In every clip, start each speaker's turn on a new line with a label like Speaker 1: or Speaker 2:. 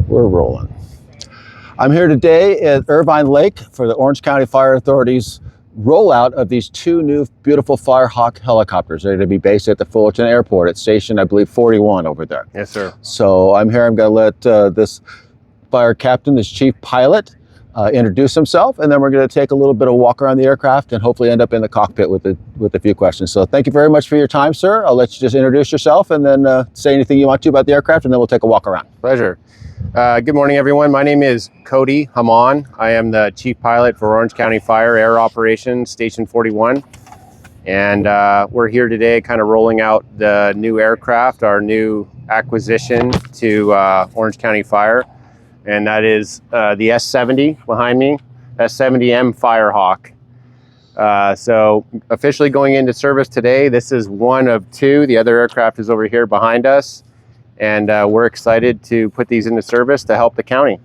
Speaker 1: We're rolling. I'm here today at Irvine Lake for the Orange County Fire Authority's rollout of these two new beautiful Firehawk helicopters. They're going to be based at the Fullerton Airport at station, I believe, 41 over there.
Speaker 2: Yes, sir.
Speaker 1: So I'm here. I'm going to let this fire captain, this chief pilot, introduce himself, and then we're going to take a little bit of walk around the aircraft and hopefully end up in the cockpit with a few questions. So thank you very much for your time, sir. I'll let you just introduce yourself and then say anything you want to about the aircraft, and then we'll take a walk around.
Speaker 2: Pleasure. Good morning, everyone. My name is Cody Hamann. I am the chief pilot for Orange County Fire Air Operations Station 41. And we're here today kind of rolling out the new aircraft, our new acquisition to Orange County Fire. And that is the S-70 behind me, S-70M Firehawk. So officially going into service today. This is one of two. The other aircraft is over here behind us. And we're excited to put these into service to help the county.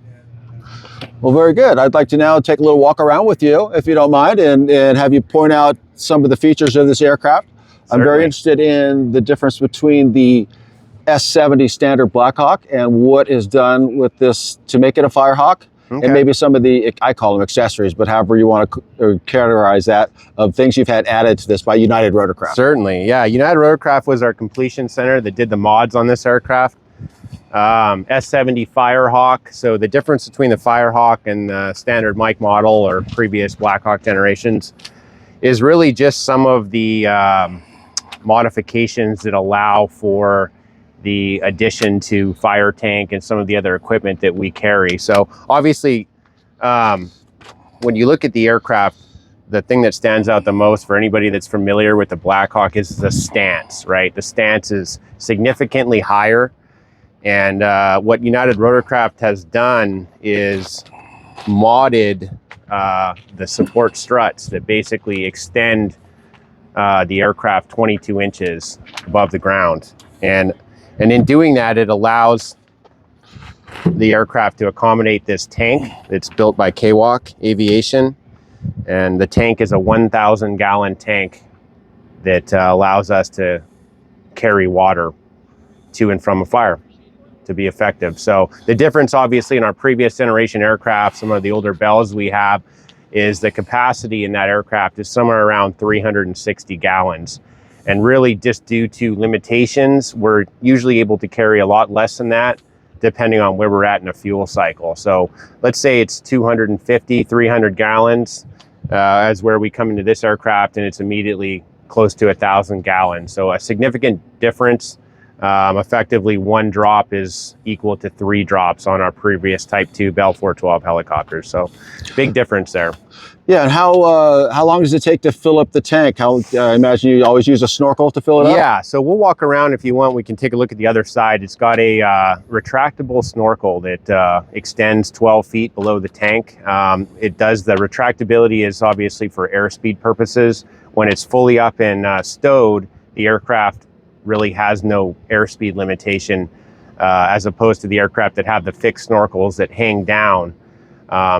Speaker 1: Well, very good. I'd like to now take a little walk around with you, if you don't mind, and have you point out some of the features of this aircraft. Certainly. I'm very interested in the difference between the S-70 standard Blackhawk and what is done with this to make it a Firehawk. Okay. And maybe some of the, I call them accessories, but however you want to categorize that, of things you've had added to this by United Rotorcraft.
Speaker 2: Certainly, yeah. United Rotorcraft was our completion center that did the mods on this aircraft. S-70 Firehawk. So the difference between the Firehawk and the standard Mike model or previous Blackhawk generations is really just some of the modifications that allow for the addition to fire tank and some of the other equipment that we carry. So obviously, when you look at the aircraft, the thing that stands out the most for anybody that's familiar with the Blackhawk is the stance, right? The stance is significantly higher. And what United Rotorcraft has done is modded the support struts that basically extend the aircraft 22 inches above the ground. And in doing that, it allows the aircraft to accommodate this tank that's built by K-Walk Aviation. And the tank is a 1,000 gallon tank that allows us to carry water to and from a fire to be effective. So the difference obviously in our previous generation aircraft, some of the older Bells we have, is the capacity in that aircraft is somewhere around 360 gallons. And really just due to limitations, we're usually able to carry a lot less than that, depending on where we're at in a fuel cycle. So let's say it's 250, 300 gallons as where we come into this aircraft, and it's immediately close to 1,000 gallons. So a significant difference. Effectively, one drop is equal to 3 drops on our previous Type 2 Bell 412 helicopters. So big difference there.
Speaker 1: Yeah, and how long does it take to fill up the tank? I imagine you always use a snorkel to fill it up?
Speaker 2: Yeah, so we'll walk around if you want. We can take a look at the other side. It's got a retractable snorkel that extends 12 feet below the tank. It does, the retractability is obviously for airspeed purposes. When it's fully up and stowed, the aircraft really has no airspeed limitation as opposed to the aircraft that have the fixed snorkels that hang down.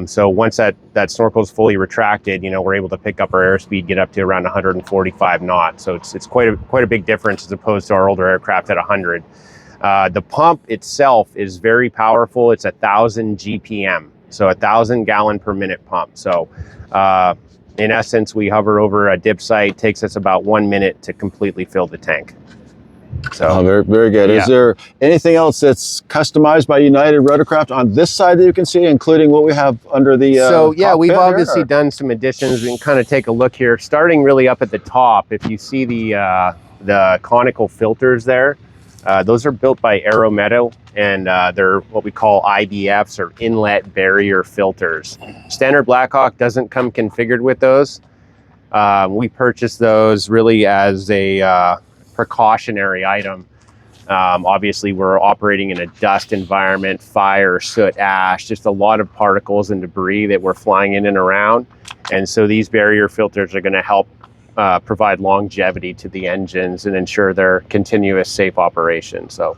Speaker 2: So once that snorkel is fully retracted, we're able to pick up our airspeed, get up to around 145 knots. So it's quite a big difference as opposed to our older aircraft at 100. The pump itself is very powerful. It's 1,000 GPM, so 1,000 gallon per minute pump. So in essence, we hover over a dip site. Takes us about 1 minute to completely fill the tank. So
Speaker 1: very, very good. Yeah. Is there anything else that's customized by United Rotorcraft on this side that you can see, including what we have under the
Speaker 2: So yeah, we've obviously done some additions. We can kind of take a look here, starting really up at the top. If you see the conical filters there, those are built by Aerometal, and they're what we call IBFs, or inlet barrier filters. Standard Blackhawk doesn't come configured with those. We purchased those really as a precautionary item. Obviously, we're operating in a dust environment, fire, soot, ash, just a lot of particles and debris that we're flying in and around. And so these barrier filters are going to help provide longevity to the engines and ensure their continuous safe operation. So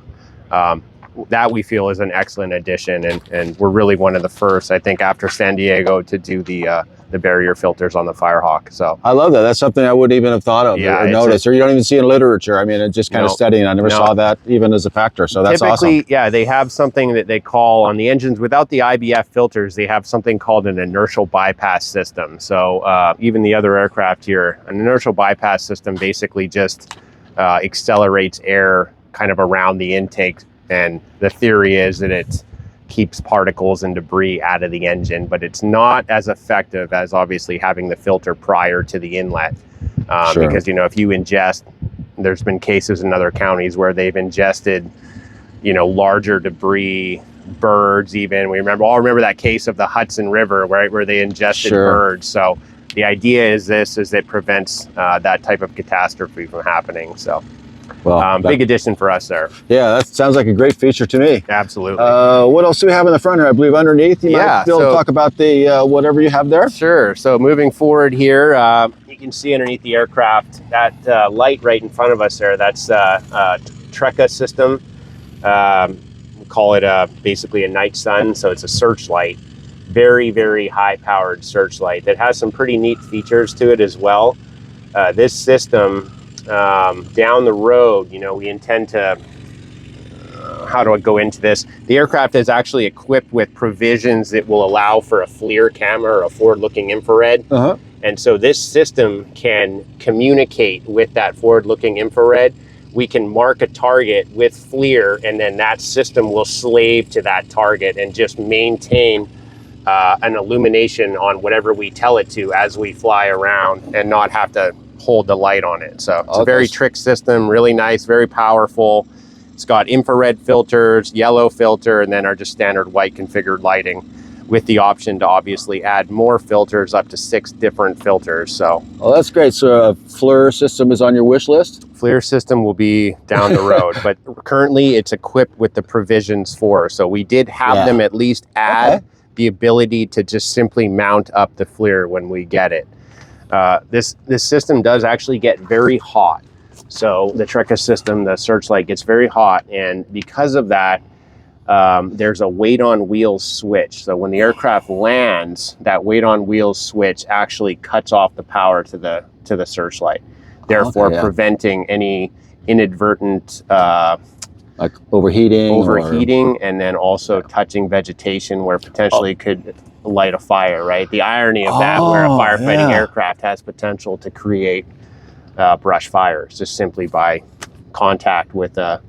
Speaker 2: that we feel is an excellent addition, and we're really one of the first, I think, after San Diego to do the the barrier filters on the Firehawk. So
Speaker 1: I love that. That's something I wouldn't even have thought of
Speaker 2: Yeah,
Speaker 1: or noticed, or you don't even see in literature. I mean, it's just kind of studying. I never saw that even as a factor. So that's
Speaker 2: typically,
Speaker 1: awesome.
Speaker 2: yeah, they have something that they call on the engines without the IBF filters. They have something called an inertial bypass system. So even the other aircraft here, an inertial bypass system basically just accelerates air kind of around the intake. And the theory is that it keeps particles and debris out of the engine, but it's not as effective as obviously having the filter prior to the inlet. Because, you know, if you ingest, there's been cases in other counties where they've ingested, you know, larger debris, birds even. We all remember that case of the Hudson River, right, where they ingested birds. So the idea is it prevents that type of catastrophe from happening. So
Speaker 1: well,
Speaker 2: big addition for us there.
Speaker 1: Yeah, that sounds like a great feature to me.
Speaker 2: Absolutely.
Speaker 1: What else do we have in the front here? I believe underneath, you might be able to talk about the whatever you have there.
Speaker 2: Sure. So moving forward here, you can see underneath the aircraft, that light right in front of us there, that's Trekka system. We call it basically a night sun. So it's a searchlight, very, very high powered searchlight that has some pretty neat features to it as well. This system, down the road, you know, we intend to, how do I go into this? The aircraft is actually equipped with provisions that will allow for a FLIR camera or a forward-looking infrared. And so this system can communicate with that forward-looking infrared. We can mark a target with FLIR, and then that system will slave to that target and just maintain an illumination on whatever we tell it to as we fly around and not have to hold the light on it. So it's a very trick system, really nice, very powerful. It's got infrared filters, yellow filter, and then our just standard white configured lighting with the option to obviously add more filters, up to 6 different filters. So
Speaker 1: that's great. So a FLIR system is on your wish list?
Speaker 2: FLIR system will be down the road, but currently it's equipped with the provisions for. So we did have them at least add the ability to just simply mount up the FLIR when we get it. This system does actually get very hot. So the Trekka system, the searchlight, gets very hot, and because of that, there's a weight on wheels switch. So when the aircraft lands, that weight on wheels switch actually cuts off the power to the searchlight, therefore preventing any inadvertent
Speaker 1: like overheating,
Speaker 2: and then also touching vegetation where potentially could light a fire, right? The irony of that, where a firefighting aircraft has potential to create brush fires just simply by contact with a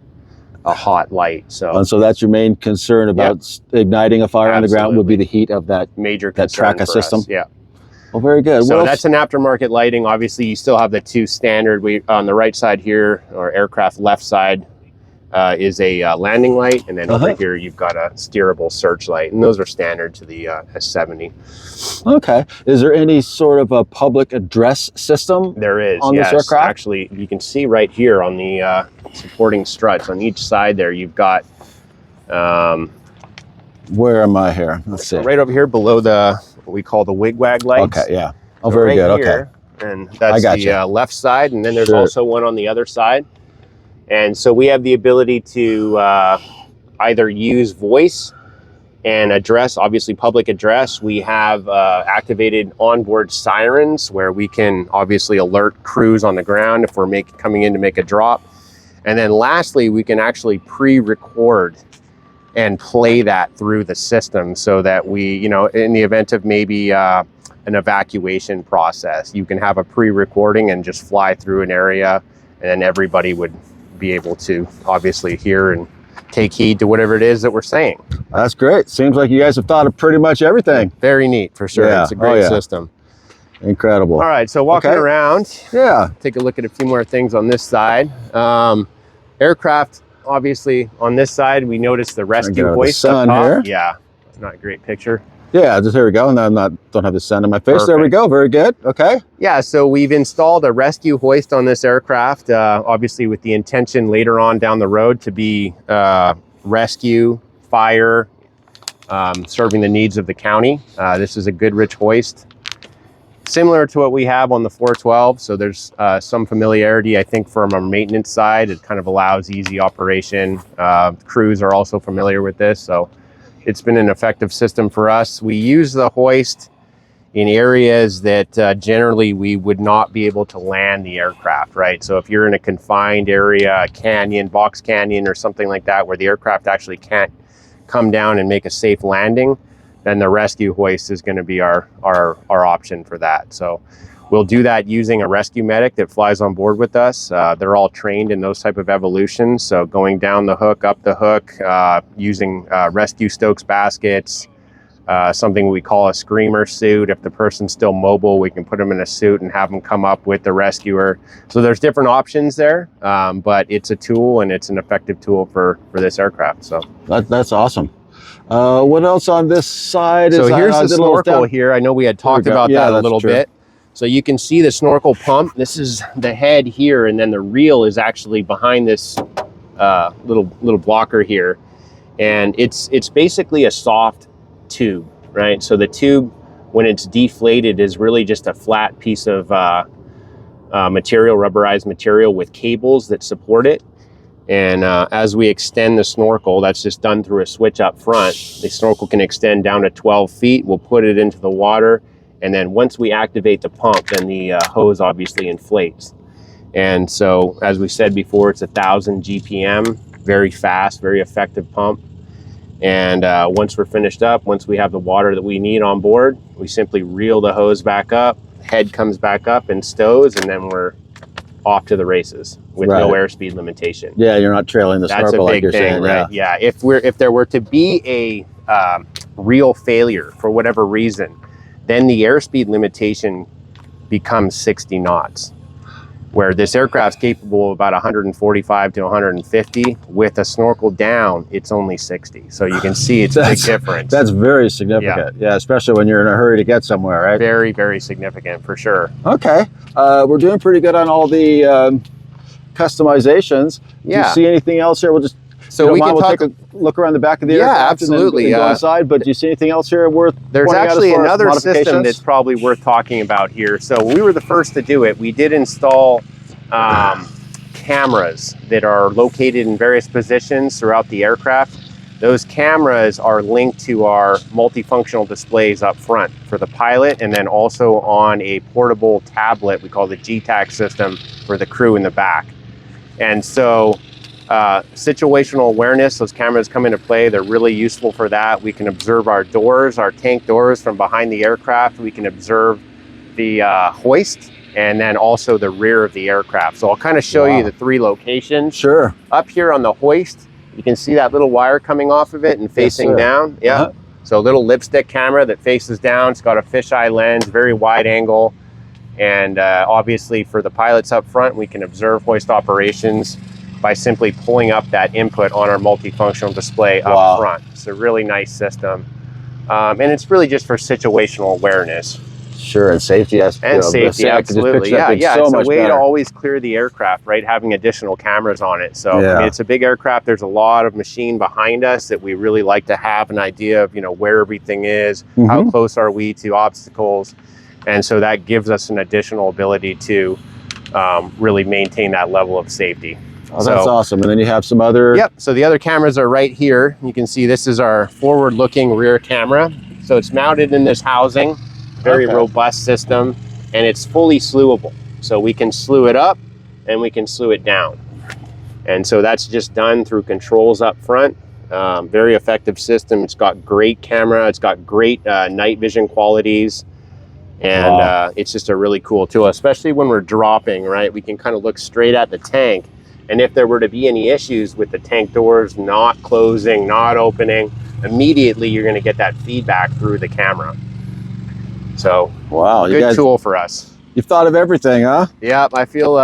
Speaker 2: hot light.
Speaker 1: And so that's your main concern about igniting a fire on the ground, would be the heat of that
Speaker 2: major
Speaker 1: Trekka system.
Speaker 2: Yeah.
Speaker 1: Well, very good.
Speaker 2: So that's an aftermarket lighting. Obviously, you still have the 2 standard. On the right side here, or aircraft left side, is a landing light, and then over here you've got a steerable searchlight, and those are standard to the S-70.
Speaker 1: Okay. Is there any sort of a public address system?
Speaker 2: There is,
Speaker 1: on this aircraft?
Speaker 2: Actually, you can see right here on the supporting struts on each side there, you've got
Speaker 1: where am I here? Let's see.
Speaker 2: Right over here below what we call the wigwag lights.
Speaker 1: Okay, yeah. Oh, so very good.
Speaker 2: Here, and that's the left side, and then there's also one on the other side. And so we have the ability to either use voice and address, obviously public address. We have activated onboard sirens where we can obviously alert crews on the ground if we're coming in to make a drop. And then lastly, we can actually pre-record and play that through the system so that we, you know, in the event of maybe an evacuation process, you can have a pre-recording and just fly through an area, and then everybody would be able to obviously hear and take heed to whatever it is that we're saying.
Speaker 1: That's great. Seems like you guys have thought of pretty much everything.
Speaker 2: Very neat, for sure. It's a great system.
Speaker 1: Incredible.
Speaker 2: All right, so walking around, take a look at a few more things on this side. Aircraft, obviously, on this side, we noticed the rescue hoist up top.
Speaker 1: Here.
Speaker 2: Yeah, not a great picture.
Speaker 1: Yeah, just here we go. And I'm don't have the sun in my face. Perfect. There we go. Very good. Okay.
Speaker 2: Yeah, so we've installed a rescue hoist on this aircraft, obviously with the intention later on down the road to be rescue, fire, serving the needs of the county. This is a Goodrich hoist, similar to what we have on the 412. So there's some familiarity, I think, from our maintenance side. It kind of allows easy operation. Crews are also familiar with this. So it's been an effective system for us. We use the hoist in areas that generally we would not be able to land the aircraft, right? So if you're in a confined area, a canyon, box canyon or something like that, where the aircraft actually can't come down and make a safe landing, then the rescue hoist is going to be our option for that. So we'll do that using a rescue medic that flies on board with us. They're all trained in those type of evolutions. So going down the hook, up the hook, using rescue Stokes baskets, something we call a screamer suit. If the person's still mobile, we can put them in a suit and have them come up with the rescuer. So there's different options there, but it's a tool, and it's an effective tool for this aircraft. So
Speaker 1: that's awesome. What else on this side?
Speaker 2: So here's the snorkel here. I know we had talked about that a little bit. So you can see the snorkel pump. This is the head here, and then the reel is actually behind this little blocker here. And it's basically a soft tube, right? So the tube, when it's deflated, is really just a flat piece of material, rubberized material with cables that support it. And as we extend the snorkel, that's just done through a switch up front. The snorkel can extend down to 12 feet. We'll put it into the water, and then once we activate the pump, then the hose obviously inflates. And so, as we said before, it's 1,000 GPM, very fast, very effective pump. And once we're finished up, once we have the water that we need on board, we simply reel the hose back up, head comes back up and stows, and then we're off to the races with no airspeed limitation.
Speaker 1: Yeah, you're not trailing the snorkel like you're saying.
Speaker 2: Right? Yeah. If there were to be a real failure for whatever reason, then the airspeed limitation becomes 60 knots. Where this aircraft's capable of about 145 to 150. With a snorkel down, it's only 60. So you can see it's a big difference.
Speaker 1: That's very significant. Yeah, especially when you're in a hurry to get somewhere, right?
Speaker 2: Very, very significant for sure.
Speaker 1: Okay, we're doing pretty good on all the customizations. Do you see anything else here? We'll just we'll take a look around the back of the aircraft.
Speaker 2: Absolutely.
Speaker 1: And then go inside. But do you see anything else here worth?
Speaker 2: There's actually another system that's probably worth talking about here. So we were the first to do it. We did install cameras that are located in various positions throughout the aircraft. Those cameras are linked to our multifunctional displays up front for the pilot, and then also on a portable tablet we call the GTAC system for the crew in the back. And so situational awareness, those cameras come into play. They're really useful for that. We can observe our doors, our tank doors from behind the aircraft. We can observe the hoist, and then also the rear of the aircraft. So I'll kind of show you the three locations.
Speaker 1: Sure.
Speaker 2: Up here on the hoist, you can see that little wire coming off of it and facing down. Yeah. So a little lipstick camera that faces down. It's got a fisheye lens, very wide angle. And obviously for the pilots up front, we can observe hoist operations by simply pulling up that input on our multifunctional display up front. It's a really nice system. And it's really just for situational awareness.
Speaker 1: Sure, and safety.
Speaker 2: Safety, absolutely. Yeah, it's a way to always clear the aircraft, right? Having additional cameras on it. So I mean, it's a big aircraft. There's a lot of machine behind us that we really like to have an idea of, where everything is, how close are we to obstacles. And so that gives us an additional ability to really maintain that level of safety.
Speaker 1: Oh, that's awesome. And then you have some other...
Speaker 2: Yep, so the other cameras are right here. You can see this is our forward-looking rear camera. So it's mounted in this housing, very robust system, and it's fully slewable. So we can slew it up and we can slew it down. And so that's just done through controls up front. Very effective system. It's got great camera. It's got great night vision qualities. And it's just a really cool tool, especially when we're dropping, right? We can kind of look straight at the tank. And if there were to be any issues with the tank doors not closing, not opening, immediately you're going to get that feedback through the camera. So, good tool for us.
Speaker 1: You've thought of everything, huh?
Speaker 2: Yeah, I feel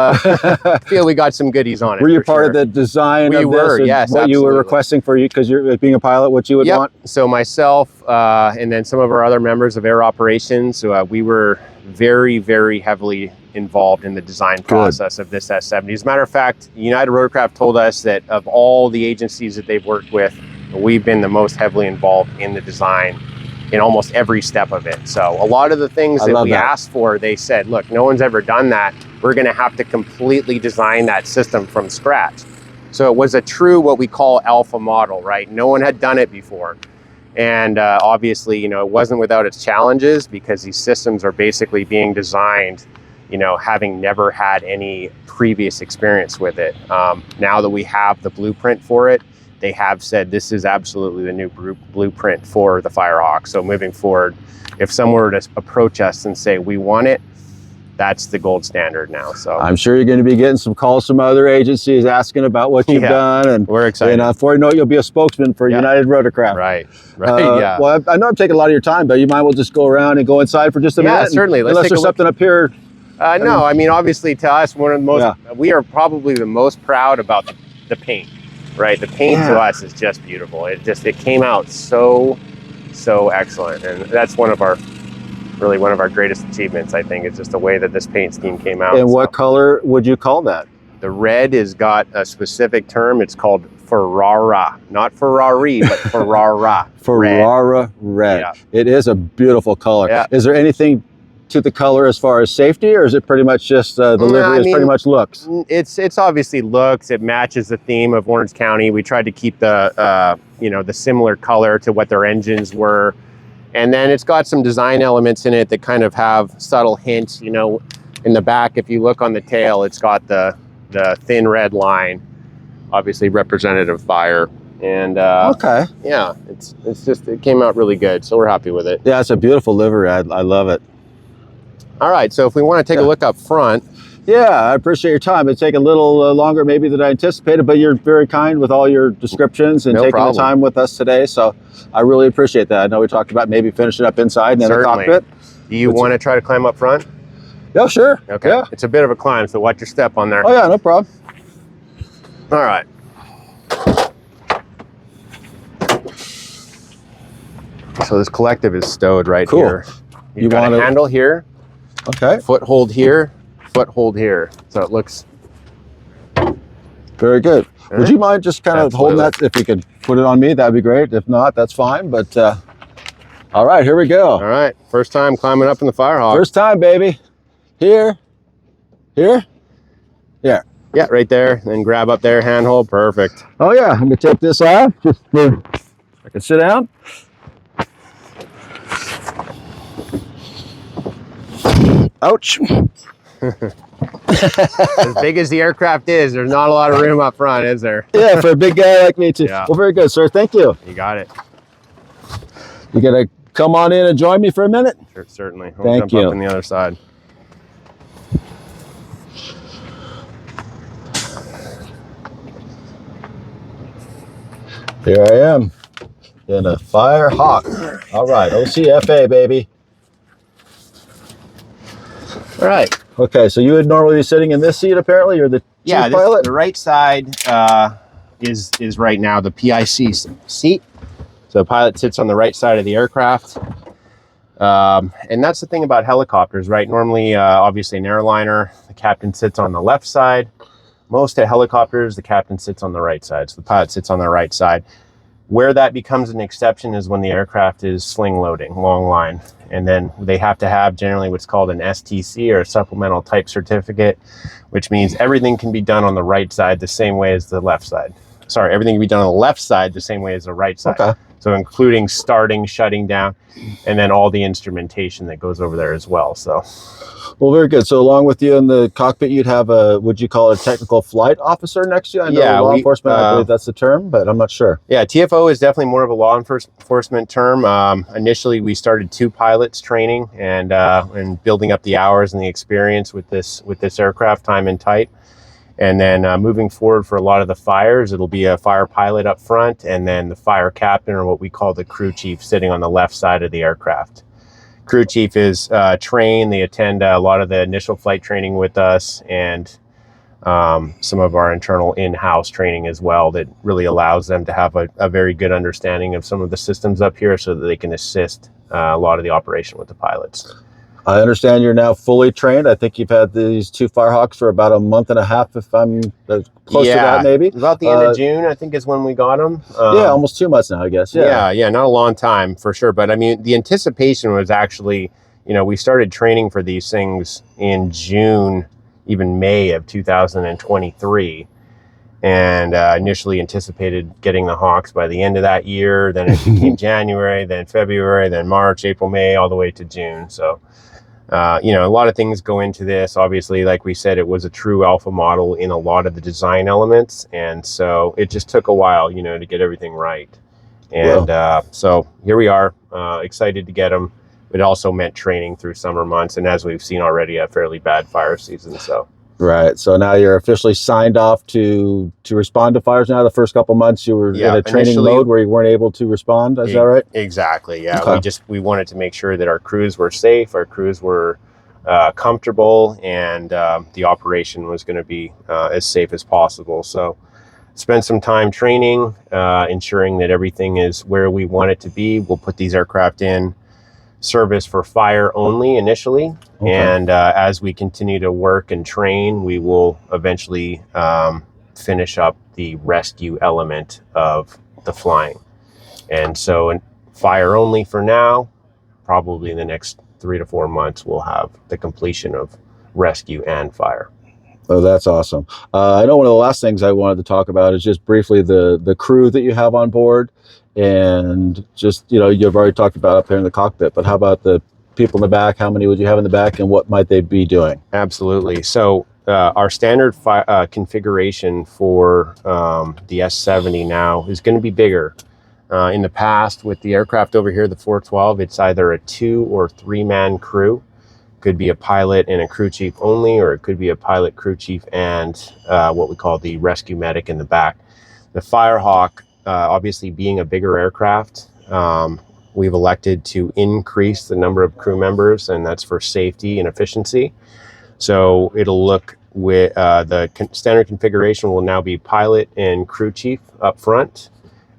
Speaker 2: we got some goodies on it.
Speaker 1: Were you part of the design of this?
Speaker 2: Yes,
Speaker 1: what you were requesting for you, because you're being a pilot, what you would want?
Speaker 2: So myself and then some of our other members of Air Operations, we were very, very heavily involved in the design process of this S-70. As a matter of fact, United Rotorcraft told us that of all the agencies that they've worked with, we've been the most heavily involved in the design in almost every step of it. So a lot of the things that we asked for, they said, look, no one's ever done that. We're going to have to completely design that system from scratch. So it was a true, what we call alpha model, right? No one had done it before. And obviously, you know, it wasn't without its challenges, because these systems are basically being designed, you know, having never had any previous experience with it. Now that we have the blueprint for it, they have said this is absolutely the new blueprint for the Firehawk. So moving forward, if someone were to approach us and say, we want it, that's the gold standard now. So
Speaker 1: I'm sure you're going to be getting some calls from other agencies asking about what you've done, and
Speaker 2: we're excited.
Speaker 1: And before you know it, you'll be a spokesman for United Rotorcraft.
Speaker 2: Right. Yeah.
Speaker 1: Well, I know I'm taking a lot of your time, but you might well just go around and go inside for just a minute.
Speaker 2: Yeah, certainly. Let's
Speaker 1: unless there's something up here.
Speaker 2: No, I mean, obviously, to us, one of the most, we are probably the most proud about the paint. Right, the paint to us is just beautiful. It came out so excellent, and that's one of our greatest achievements, I think. It's just the way that this paint scheme came out.
Speaker 1: And what color would you call that?
Speaker 2: The red has got a specific term. It's called Ferrara, not Ferrari, but Ferrara.
Speaker 1: Ferrara red.
Speaker 2: Yeah.
Speaker 1: It is a beautiful color.
Speaker 2: Yeah.
Speaker 1: Is there anything to the color as far as safety, or is it pretty much just the livery is pretty much looks?
Speaker 2: It's obviously looks. It matches the theme of Orange County. We tried to keep the you know, the similar color to what their engines were, and then it's got some design elements in it that kind of have subtle hints. You know, in the back, if you look on the tail, it's got the thin red line, obviously representative of fire. And
Speaker 1: okay,
Speaker 2: yeah, it's just, it came out really good, so we're happy with it.
Speaker 1: Yeah, it's a beautiful livery. I love it.
Speaker 2: All right, so if we want to take a look up front.
Speaker 1: Yeah, I appreciate your time. It's taken a little longer maybe than I anticipated, but you're very kind with all your descriptions and taking the time with us today. So I really appreciate that. I know we talked about maybe finishing up inside and then a cockpit.
Speaker 2: Do you want to try to climb up front?
Speaker 1: Yeah, sure.
Speaker 2: Okay.
Speaker 1: Yeah.
Speaker 2: It's a bit of a climb, so watch your step on there.
Speaker 1: Oh yeah, no problem.
Speaker 2: All right. So this collective is stowed right here. You've got a handle here.
Speaker 1: Okay.
Speaker 2: Foothold here. Foothold here. So it looks
Speaker 1: very good. Would you mind just kind of holding that? If you could put it on me, that'd be great. If not, that's fine. But all right, here we go.
Speaker 2: All right, first time climbing up in the Firehawk.
Speaker 1: First time, baby. Here. Yeah.
Speaker 2: Yeah, right there. Then grab up there, handhold. Perfect.
Speaker 1: Oh yeah, I'm gonna take this off. Just I can sit down. Ouch.
Speaker 2: As big as the aircraft is, there's not a lot of room up front, is there?
Speaker 1: Yeah, for a big guy like me too.
Speaker 2: Yeah.
Speaker 1: Well, very good, sir. Thank you.
Speaker 2: You got it.
Speaker 1: You gonna come on in and join me for a minute?
Speaker 2: Sure, certainly. We'll jump up on the other side.
Speaker 1: Here I am in a Firehawk. All right, OCFA, baby.
Speaker 2: All right.
Speaker 1: Okay, so you would normally be sitting in this seat, apparently. You're the chief pilot?
Speaker 2: The right side is right now the PIC seat. So the pilot sits on the right side of the aircraft. And that's the thing about helicopters, right? Normally, obviously an airliner, the captain sits on the left side. Most helicopters, the captain sits on the right side. So the pilot sits on the right side. Where that becomes an exception is when the aircraft is sling loading, long line. And then they have to have generally what's called an STC, or a supplemental type certificate, which means everything can be done on the right side the same way as the left side. Sorry, everything can be done on the left side the same way as the right side.
Speaker 1: Okay.
Speaker 2: So including starting, shutting down, and then all the instrumentation that goes over there as well. So,
Speaker 1: well, very good. So along with you in the cockpit, you'd have a, would you call it a technical flight officer next to you? I know law enforcement, I believe that's the term, but I'm not sure. Yeah,
Speaker 2: TFO is definitely more of a law enforcement term. Initially, we started 2 pilots training and building up the hours and the experience with this aircraft, time and type. And then moving forward for a lot of the fires, it'll be a fire pilot up front, and then the fire captain, or what we call the crew chief, sitting on the left side of the aircraft. Crew chief is trained. They attend a lot of the initial flight training with us, and some of our internal in-house training as well, that really allows them to have a very good understanding of some of the systems up here, so that they can assist a lot of the operation with the pilots.
Speaker 1: I understand you're now fully trained. I think you've had these 2 Firehawks for about a month and a half, if I'm close to that, maybe.
Speaker 2: About the end of June, I think, is when we got them.
Speaker 1: Yeah, almost 2 months now, I guess.
Speaker 2: Yeah, not a long time for sure. But I mean, the anticipation was actually, we started training for these things in June, even May of 2023. and initially anticipated getting the Hawks by the end of that year. Then it became January, then February, then March, April, May, all the way to June. So, you know, a lot of things go into this. Obviously, like we said, it was a true alpha model in a lot of the design elements. And so it just took a while, you know, to get everything right. And so here we are, excited to get them. It also meant training through summer months. And as we've seen already, a fairly bad fire season. So.
Speaker 1: Right. So now you're officially signed off to respond to fires now. The first couple months you were in a training mode where you weren't able to respond. Is that right?
Speaker 2: Exactly. Yeah. Okay. We wanted to make sure that our crews were safe, our crews were comfortable, and the operation was going to be as safe as possible. So spend some time training, ensuring that everything is where we want it to be. We'll put these aircraft in service for fire only initially. Okay. And as we continue to work and train, we will eventually finish up the rescue element of the flying. And so fire only for now, probably in the next 3 to 4 months, we'll have the completion of rescue and fire.
Speaker 1: Oh, that's awesome. I know one of the last things I wanted to talk about is just briefly the crew that you have on board. And just, you know, you've already talked about up here in the cockpit, but how about the people in the back? How many would you have in the back, and what might they be doing?
Speaker 2: Absolutely. So our standard configuration for the S-70 now is going to be bigger. In the past, with the aircraft over here, the 412, it's either a 2 or 3 man crew. Could be a pilot and a crew chief only, or it could be a pilot, crew chief, and what we call the rescue medic in the back. The Firehawk, obviously being a bigger aircraft, we've elected to increase the number of crew members, and that's for safety and efficiency. So it'll look with the standard configuration will now be pilot and crew chief up front.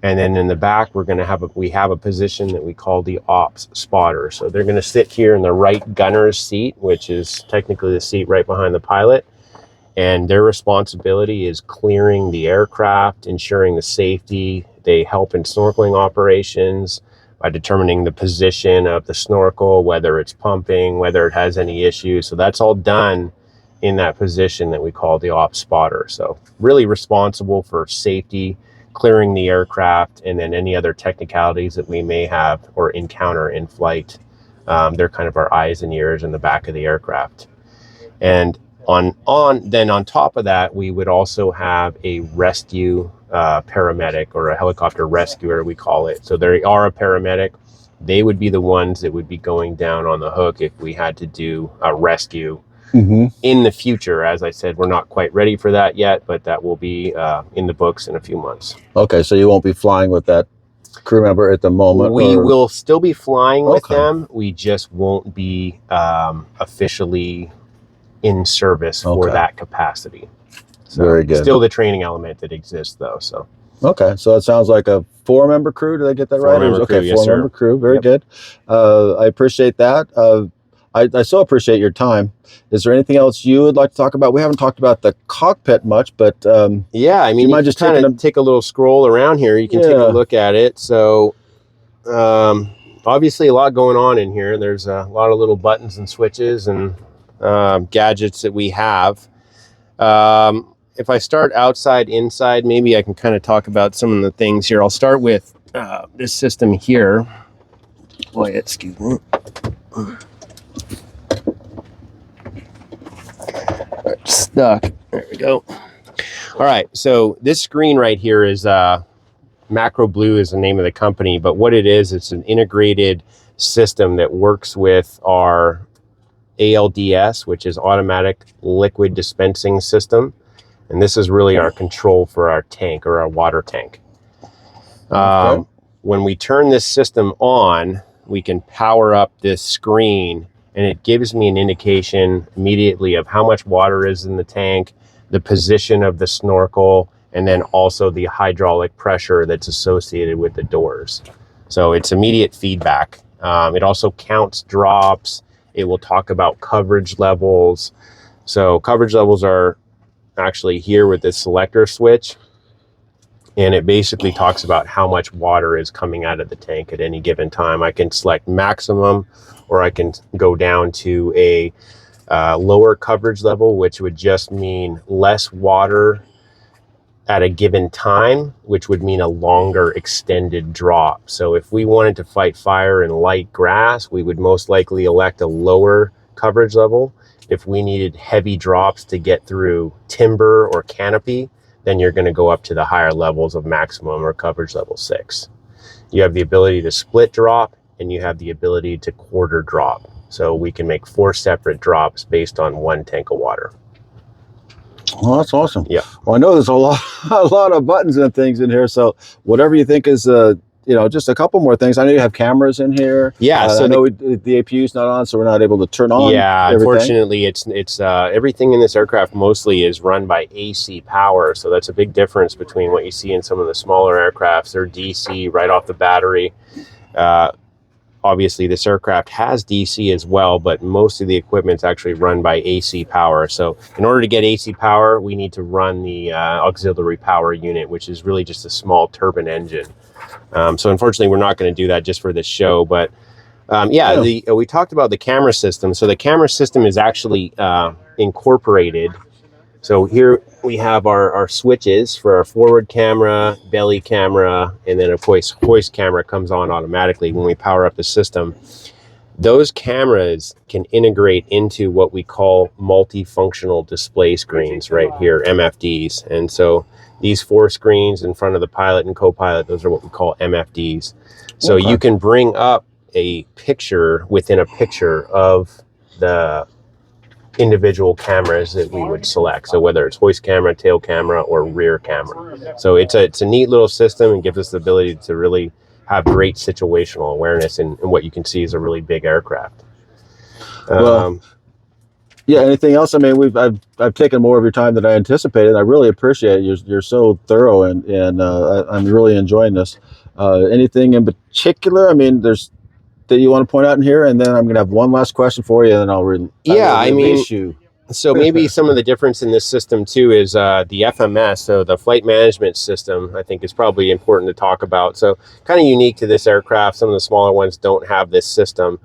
Speaker 2: And then in the back, we have a position that we call the ops spotter. So they're going to sit here in the right gunner's seat, which is technically the seat right behind the pilot. And their responsibility is clearing the aircraft, ensuring the safety. They help in snorkeling operations by determining the position of the snorkel, whether it's pumping, whether it has any issues. So that's all done in that position that we call the ops spotter. So really responsible for safety, clearing the aircraft, and then any other technicalities that we may have or encounter in flight. They're kind of our eyes and ears in the back of the aircraft. And on top of that, we would also have a rescue paramedic, or a helicopter rescuer, we call it. So they are a paramedic. They would be the ones that would be going down on the hook if we had to do a rescue in the future. As I said, we're not quite ready for that yet, but that will be in the books in a few months. Okay, so you won't be flying with that crew member at the moment? We will still be flying with them. We just won't be officially in service for that capacity. So very good. Still the training element that exists though. So okay, so it sounds like a 4-member crew. Did I get that right? Okay, 4-member crew. Very good. I appreciate that. I so appreciate your time. Is there anything else you would like to talk about? We haven't talked about the cockpit much, but yeah, I mean, you might just kind of take a little scroll around here. You can take a look at it. So obviously a lot going on in here. There's a lot of little buttons and switches and gadgets that we have. If I start outside, inside, maybe I can kind of talk about some of the things here. I'll start with this system here. Boy, excuse me. Stuck. There we go. All right, so this screen right here is Macro Blue is the name of the company, but what it is, it's an integrated system that works with our ALDS, which is automatic liquid dispensing system, and this is really our control for our tank, or our water tank. When we turn this system on, we can power up this screen, and it gives me an indication immediately of how much water is in the tank, the position of the snorkel, and then also the hydraulic pressure that's associated with the doors. So it's immediate feedback. It also counts drops. It will talk about coverage levels. So coverage levels are actually here with this selector switch, and it basically talks about how much water is coming out of the tank at any given time. I can select maximum, or I can go down to a lower coverage level, which would just mean less water at a given time, which would mean a longer extended drop. So if we wanted to fight fire in light grass, we would most likely elect a lower coverage level. If we needed heavy drops to get through timber or canopy, then you're going to go up to the higher levels of maximum or coverage level 6. You have the ability to split drop, and you have the ability to quarter drop. So we can make 4 separate drops based on 1 tank of water.
Speaker 1: Oh, that's awesome.
Speaker 2: Yeah.
Speaker 1: Well, I know there's a lot of buttons and things in here. So whatever you think is, just a couple more things. I know you have cameras in here.
Speaker 2: Yeah. So
Speaker 1: I know the APU is not on, so we're not able to turn on.
Speaker 2: Yeah.
Speaker 1: Everything.
Speaker 2: Unfortunately, it's everything in this aircraft mostly is run by AC power. So that's a big difference between what you see in some of the smaller aircrafts. They're DC right off the battery. Obviously, this aircraft has DC as well, but most of the equipment's actually run by AC power. So in order to get AC power, we need to run the auxiliary power unit, which is really just a small turbine engine. So unfortunately, we're not going to do that just for this show. But we talked about the camera system. So the camera system is actually incorporated. So here we have our switches for our forward camera, belly camera, and then of course hoist camera comes on automatically when we power up the system. Those cameras can integrate into what we call multifunctional display screens right here, MFDs. And so these 4 screens in front of the pilot and co-pilot, those are what we call MFDs. So you can bring up a picture within a picture of the individual cameras that we would select. So whether it's hoist camera, tail camera, or rear camera. So it's a neat little system and gives us the ability to really have great situational awareness in what you can see is a really big aircraft.
Speaker 1: Anything else? I mean, I've taken more of your time than I anticipated. I really appreciate it. You're so thorough, and I'm really enjoying this. Anything in particular? I mean, that you want to point out in here, and then I'm going to have one last question for you, and then I'll release you.
Speaker 2: So maybe some of the difference in this system too is the FMS, so the flight management system, I think is probably important to talk about. So kind of unique to this aircraft. Some of the smaller ones don't have this system.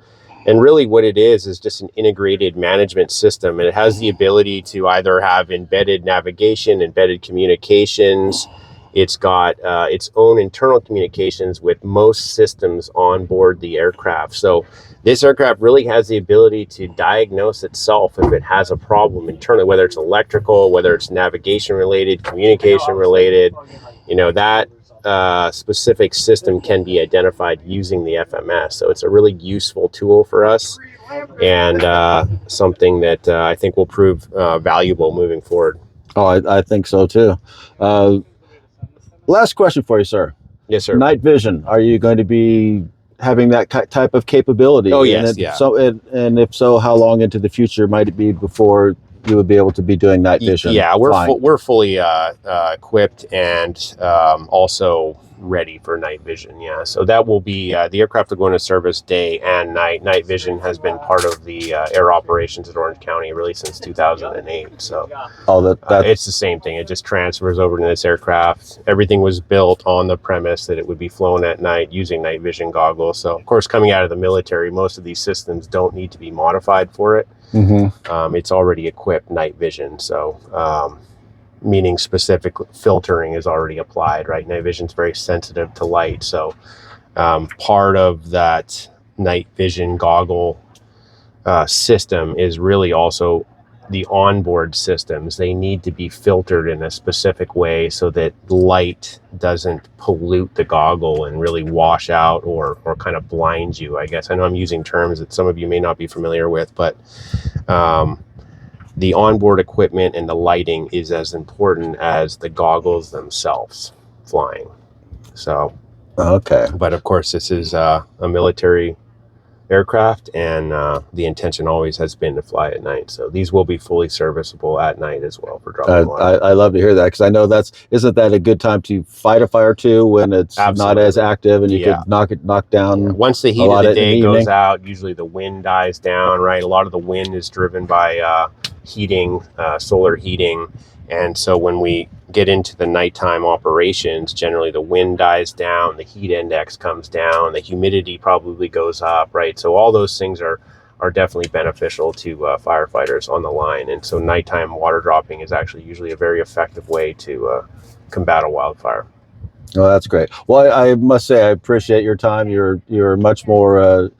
Speaker 2: And really what it is just an integrated management system. And it has the ability to either have embedded navigation, embedded communications. It's got its own internal communications with most systems on board the aircraft. So this aircraft really has the ability to diagnose itself if it has a problem internally, whether it's electrical, whether it's navigation related, communication related. That specific system can be identified using the FMS. So it's a really useful tool for us, and something that I think will prove valuable moving forward.
Speaker 1: Oh, I think so too. Last question for you, sir.
Speaker 2: Yes, sir.
Speaker 1: Night vision. Are you going to be having that type of capability?
Speaker 2: Oh, yes.
Speaker 1: And if so, how long into the future might it be before you would be able to be doing night vision?
Speaker 2: Yeah, we're fully equipped and also ready for night vision. Yeah, so that will be the aircraft will go into service day and night. Night vision has been part of the air operations at Orange County really since 2008. So it's the same thing. It just transfers over to this aircraft. Everything was built on the premise that it would be flown at night using night vision goggles. So of course, coming out of the military, most of these systems don't need to be modified for it. Mm-hmm. It's already equipped night vision. So meaning specific filtering is already applied, right? Night vision is very sensitive to light. So part of that night vision goggle system is really also the onboard systems. They need to be filtered in a specific way so that light doesn't pollute the goggle and really wash out or kind of blind you, I guess. I know I'm using terms that some of you may not be familiar with, but the onboard equipment and the lighting is as important as the goggles themselves flying. So,
Speaker 1: okay.
Speaker 2: But of course, this is a military aircraft, and the intention always has been to fly at night. So these will be fully serviceable at night as well for dropping water.
Speaker 1: I love to hear that, because I know isn't that a good time to fight a fire too, when it's not as active and you could knock down.
Speaker 2: Yeah. Once the heat of the day goes out, usually the wind dies down, right? A lot of the wind is driven by heating, solar heating. And so when we get into the nighttime operations, generally the wind dies down, the heat index comes down, the humidity probably goes up, right? So all those things are are definitely beneficial to firefighters on the line. And so nighttime water dropping is actually usually a very effective way to combat a wildfire.
Speaker 1: Oh, that's great. Well, I must say I appreciate your time. You're much more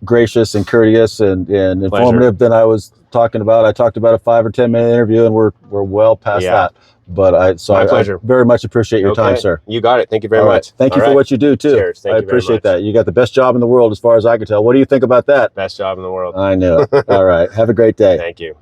Speaker 1: gracious and courteous and informative than I was talking about. I talked about a 5 or 10 minute interview, and we're well past that. But I very much appreciate your time, sir.
Speaker 2: You got it. Thank you very much.
Speaker 1: Thank you for what you do too.
Speaker 2: Cheers. Thank
Speaker 1: I
Speaker 2: you very
Speaker 1: appreciate
Speaker 2: much.
Speaker 1: that. You got the best job in the world, as far as I can tell. What do you think about that?
Speaker 2: Best job in the world.
Speaker 1: I know. All right. Have a great day.
Speaker 2: Thank you.